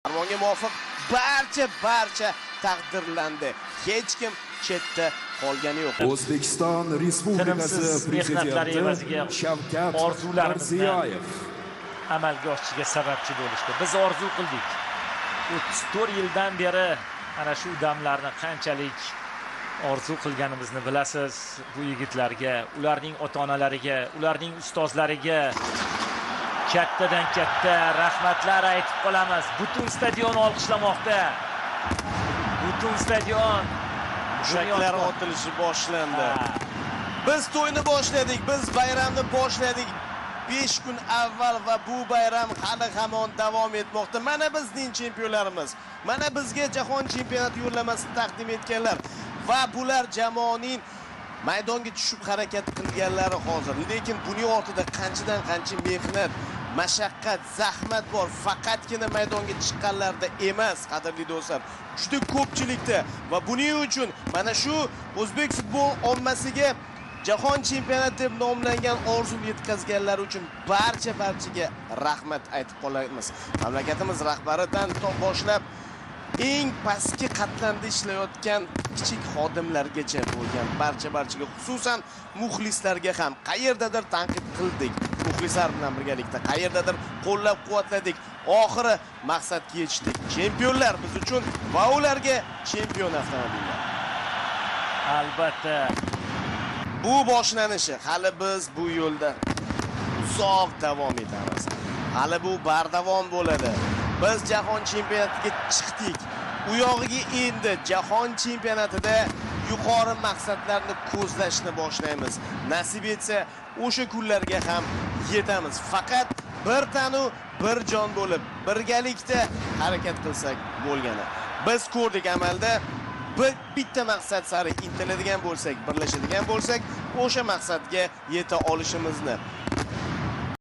Farmonga muvofiq barcha taqdirlandi. Hech kim chetda qolgani yo'q. O'zbekiston Respublikasi Prezidenti Shavkat Mirziyoyev amalga oshishiga sababchi bo'lishdi. Biz orzu qildik. 34 yildan beri ana shu damlarni qanchalik orzu qilganimizni bilasiz. Bu yigitlarga, ularning ota-onalariga, ularning ustozlariga kattadan katta rahmatlar aytib qolamiz. Butun stadion olqishlamoqda. Butun stadion mushaklar otilishi boshlandi. Biz to'yni boshladik, biz bayramni boshladik 5 kun avval va bu bayram hali hamon davom etmoqda. Mana bizning chempionlarimiz, mana bizga jahon chempionati yo'llanmasini taqdim etganlar va bular jamoaning maydonga tushib harakat qilganlari hozir. Lekin buning ortida qanchadan qancha mehnat, mashaqqat, zahmat bor. Faqatgina maydonga chiqqanlarda emas, qadrli do'stlar. Juda ko'pchilikda va buning uchun mana shu o'zbek futbol ommasiga jahon chempionati deb nomlangan orzu yetkazganlar uchun barchaga rahmat aytib qolamiz. Mamlakatimiz rahbaridan boshlab eng pastki qatlamda ishlayotgan kichik xodimlargacha bo'lgan barchaga, xususan muxlislarga ham qayerdadir tanqid qildik. Muxlislar bilan birgalikda qayerdadir qo'llab-quvvatladik. Oxiri maqsadga yetishdik. Chempionlar biz uchun va ularga chempion avtomobillar. Albatta bu boshlanishi, hali biz bu yo'lda uzoq davom etamiz. Hali bu bardavom bo'ladi. Biz jahon chempionatiga chiqdik. U yog'iga endi jahon chempionatida yuqori maqsadlarni ko'zlashni boshlaymiz. Nasib etsa, o'sha kunlarga ham yetamiz. Faqat bir tanu, bir jon bo'lib, birgalikda harakat qilsak bo'lgani. Biz ko'rdik amalda bitta maqsad sari intiladigan bo'lsak, birlashadigan bo'lsak, o'sha maqsadga yeta olishimizni